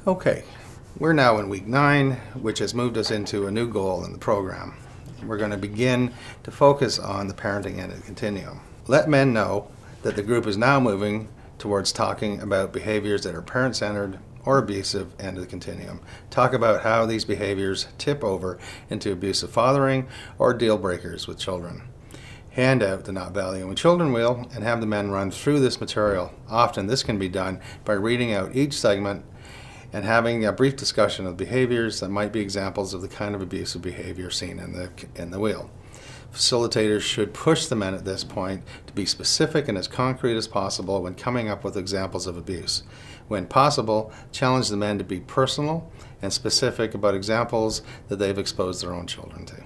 Okay, we're now in week 9, which has moved us into a new goal in the program. We're going to begin to focus on the parenting end of the continuum. Let men know that the group is now moving towards talking about behaviors that are parent-centered or abusive end of the continuum. Talk about how these behaviors tip over into abusive fathering or deal breakers with children. Hand out the Not Valuing Children wheel and have the men run through this material. Often this can be done by reading out each segment and having a brief discussion of behaviors that might be examples of the kind of abusive behavior seen in the wheel. Facilitators should push the men at this point to be specific and as concrete as possible when coming up with examples of abuse. When possible, challenge the men to be personal and specific about examples that they've exposed their own children to.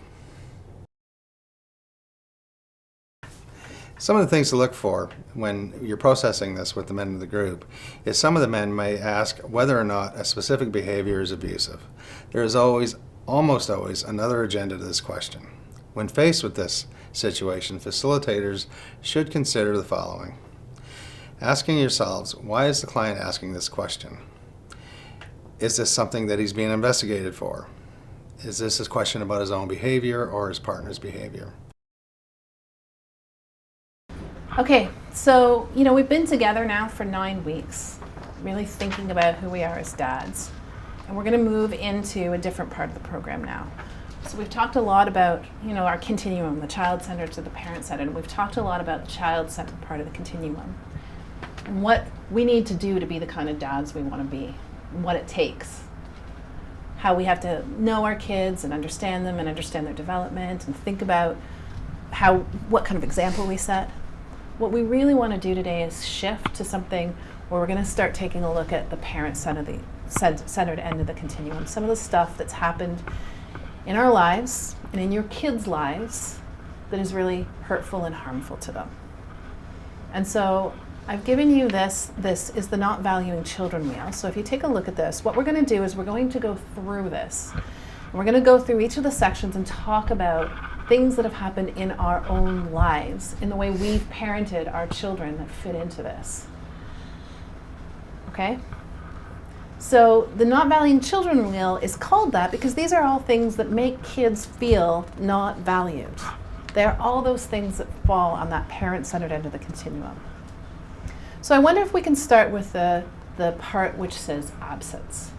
Some of the things to look for when you're processing this with the men of the group is some of the men may ask whether or not a specific behavior is abusive. There is almost always, another agenda to this question. When faced with this situation, facilitators should consider the following. Asking yourselves, why is the client asking this question? Is this something that he's being investigated for? Is this a question about his own behavior or his partner's behavior? Okay, so, we've been together now for 9 weeks, really thinking about who we are as dads. And we're going to move into a different part of the program now. So we've talked a lot about, our continuum, the child-centered to the parent-centered, and we've talked a lot about the child-centered part of the continuum. And what we need to do to be the kind of dads we want to be, and what it takes. How we have to know our kids and understand them and understand their development and think about what kind of example we set. What we really want to do today is shift to something where we're going to start taking a look at the parent-centered end of the continuum. Some of the stuff that's happened in our lives and in your kids' lives that is really hurtful and harmful to them. And so I've given you this is the Not Valuing Children wheel. So if you take a look at this, what we're going to do is we're going to go through this. And we're going to go through each of the sections and talk about things that have happened in our own lives, in the way we've parented our children that fit into this. Okay? So the Not Valuing Children wheel is called that because these are all things that make kids feel not valued. They're all those things that fall on that parent-centered end of the continuum. So I wonder if we can start with the part which says absence.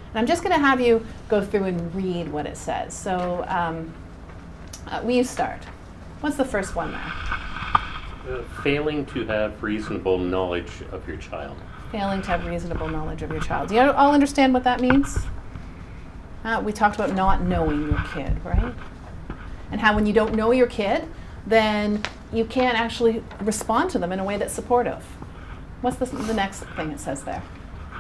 And I'm just going to have you go through and read what it says. So will you start? What's the first one there? Failing to have reasonable knowledge of your child. Failing to have reasonable knowledge of your child. Do you all understand what that means? We talked about not knowing your kid, right? And how when you don't know your kid, then you can't actually respond to them in a way that's supportive. What's the next thing it says there?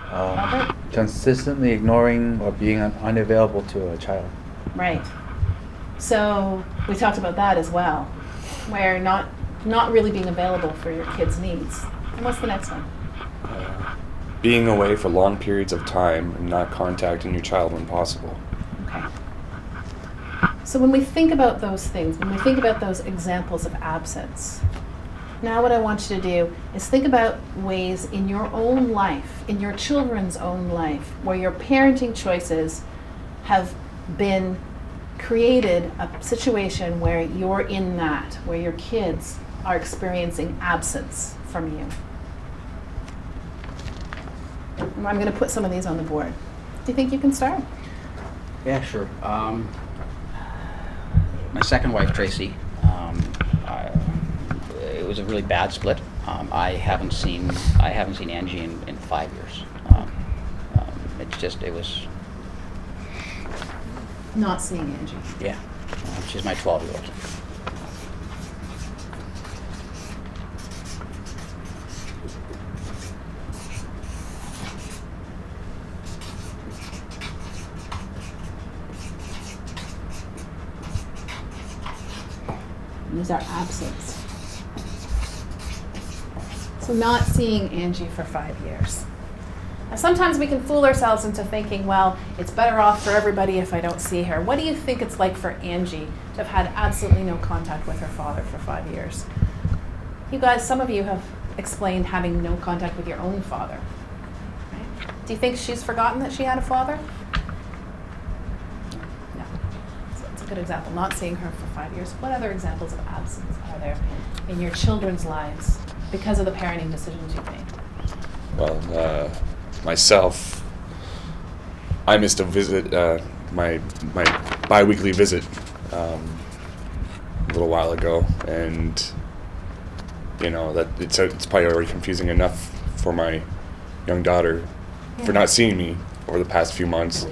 Albert? Consistently ignoring or being unavailable to a child. Right. So we talked about that as well, where not really being available for your kids' needs. And what's the next one? Being away for long periods of time and not contacting your child when possible. Okay. So when we think about those things, when we think about those examples of absence, now what I want you to do is think about ways in your own life, in your children's own life, where your parenting choices have been created a situation where you're in that, where your kids are experiencing absence from you. And I'm going to put some of these on the board. Do you think you can start? Yeah, sure. My second wife, Tracy, it was a really bad split. I haven't seen Angie in 5 years. It was. Not seeing Angie. Yeah, she's my 12-year-old. These are absence. So not seeing Angie for 5 years. Now sometimes we can fool ourselves into thinking, well, it's better off for everybody if I don't see her. What do you think it's like for Angie to have had absolutely no contact with her father for 5 years? You guys, some of you have explained having no contact with your own father. Right? Do you think she's forgotten that she had a father? No. So it's a good example, not seeing her for 5 years. What other examples of absence are there in your children's lives because of the parenting decisions you've made? Well, myself, I missed a visit, my bi-weekly visit a little while ago, and you know that it's probably already confusing enough for my young daughter for not seeing me over the past few months,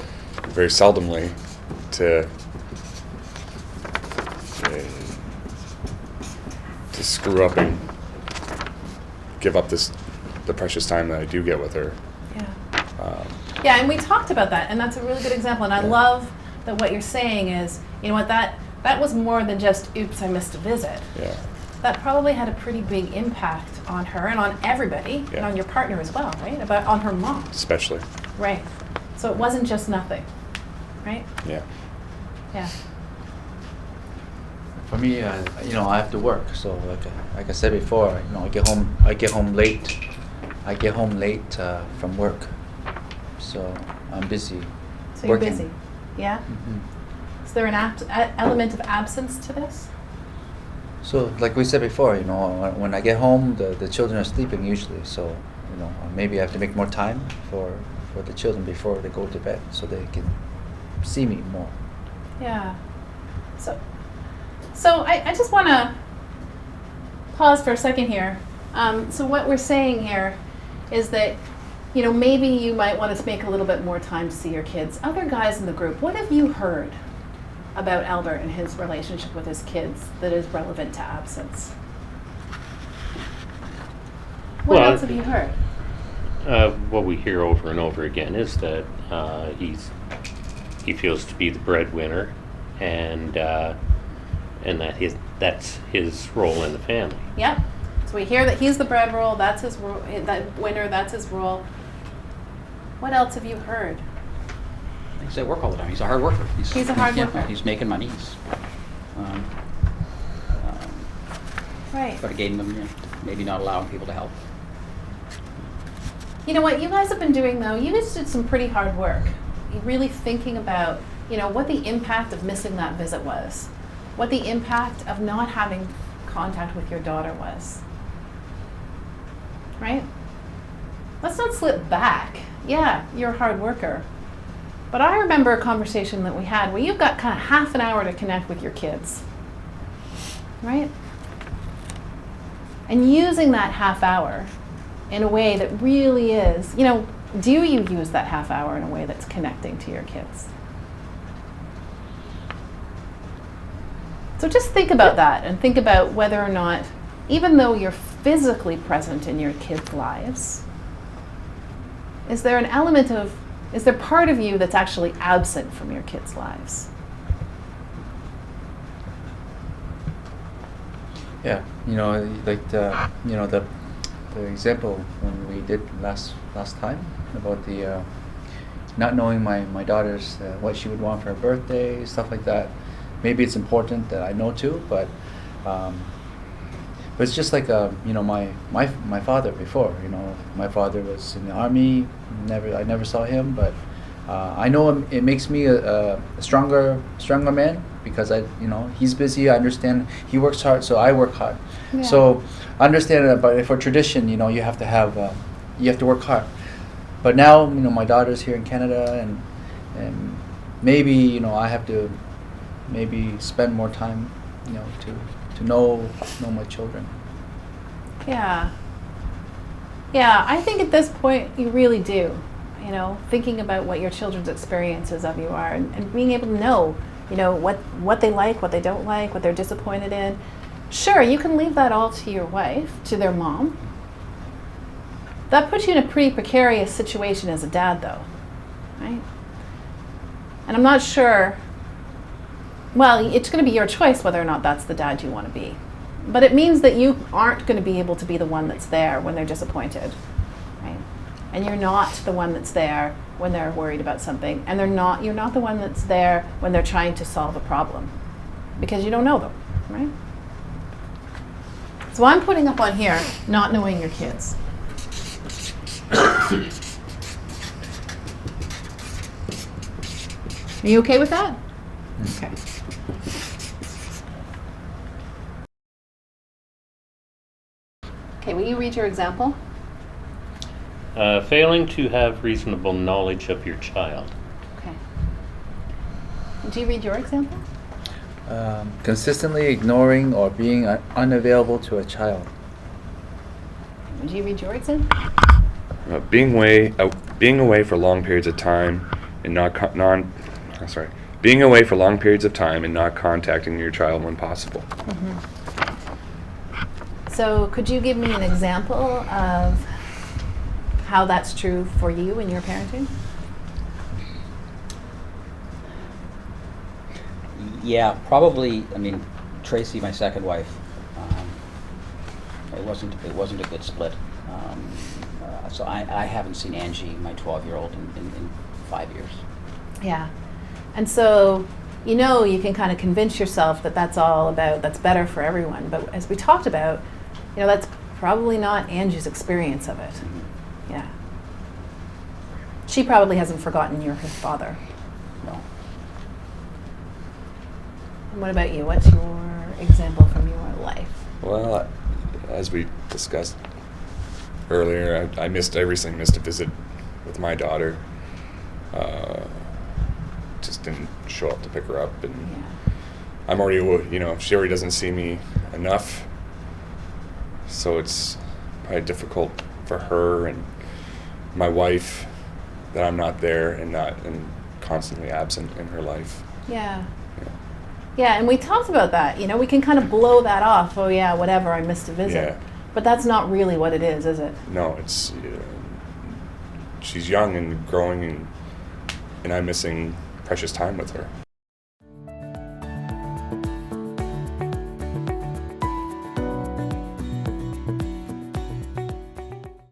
very seldomly, to screw up and give up the precious time that I do get with her. Yeah. Yeah, and we talked about that, and that's a really good example. And I Yeah. love that what you're saying is, you know what, that was more than just, oops, I missed a visit. Yeah. That probably had a pretty big impact on her and on everybody, and Yeah. on your partner as well, right? On her mom. Especially. Right. So it wasn't just nothing, right? Yeah. Yeah. For me, you know, I have to work. So like I said before, you know, I get home late. I get home late from work. So I'm busy. So you're working. busy. Yeah? Mhm. Is there an element of absence to this? So like we said before, you know, when I get home, the children are sleeping usually. So, you know, maybe I have to make more time for the children before they go to bed, so they can see me more. Yeah. So I just want to pause for a second here. So what we're saying here is that, you know, maybe you might want to make a little bit more time to see your kids. Other guys in the group, what have you heard about Albert and his relationship with his kids that is relevant to absence? What Well, else have you heard? What we hear over and over again is that he feels to be the breadwinner, and that's his role in the family. Yep. So we hear that he's the bread roll, that's his role, that winner, that's his role. What else have you heard? He's at work all the time. He's a hard worker. He's a hard yeah, worker. He's making money. He's Right. but again, maybe not allowing people to help. You know what you guys have been doing though, you guys did some pretty hard work. You're really thinking about, you know, what the impact of missing that visit was. What the impact of not having contact with your daughter was. Right? Let's not slip back. Yeah, you're a hard worker. But I remember a conversation that we had where you've got kind of half an hour to connect with your kids. Right? And using that half hour in a way that really is, you know, do you use that half hour in a way that's connecting to your kids? So just think about that and think about whether or not, even though you're physically present in your kids' lives, is there an element of, is there part of you that's actually absent from your kids' lives? Yeah, you know, like the example when we did last time about the not knowing my daughter's what she would want for her birthday, stuff like that. Maybe it's important that I know too, but it's just like you know, my father before. You know, my father was in the army. I never saw him, but I know it makes me a stronger man, because you know, he's busy. I understand he works hard, so I work hard. Yeah. So I understand that, but for tradition, you know, you have to work hard. But now, you know, my daughter's here in Canada, and maybe, you know, I have to maybe spend more time, you know, to know my children. Yeah. Yeah, I think at this point you really do. You know, thinking about what your children's experiences of you are, and being able to know, you know, what they like, what they don't like, what they're disappointed in. Sure, you can leave that all to your wife, to their mom. That puts you in a pretty precarious situation as a dad, though, right? And I'm not sure, well, it's going to be your choice whether or not that's the dad you want to be. But it means that you aren't going to be able to be the one that's there when they're disappointed, right? And you're not the one that's there when they're worried about something, and you're not the one that's there when they're trying to solve a problem, because you don't know them, right? So I'm putting up on here, not knowing your kids. Are you okay with that? Okay. Okay, will you read your example? Failing to have reasonable knowledge of your child. Okay. Do you read your example? Consistently ignoring or being unavailable to a child. Would you read your example? Being away for long periods of time and being away for long periods of time and not contacting your child when possible. So could you give me an example of how that's true for you in your parenting? Yeah, probably. I mean, Tracy, my second wife, it wasn't a good split. So I haven't seen Angie, my 12-year-old, in 5 years. Yeah. And so, you know, you can kind of convince yourself that that's better for everyone. But as we talked about, you know, that's probably not Angie's experience of it. Yeah. She probably hasn't forgotten you're her father. No. And what about you? What's your example from your life? Well, as we discussed earlier, I missed a visit with my daughter. Just didn't show up to pick her up, and Yeah. I'm already, she already doesn't see me enough, so it's probably difficult for her and my wife that I'm not there and constantly absent in her life. Yeah. Yeah. Yeah, and we talked about that. You know, we can kind of blow that off. Oh, yeah, whatever, I missed a visit. Yeah. But that's not really what it is it? No, it's she's young and growing, and I'm missing precious time with her.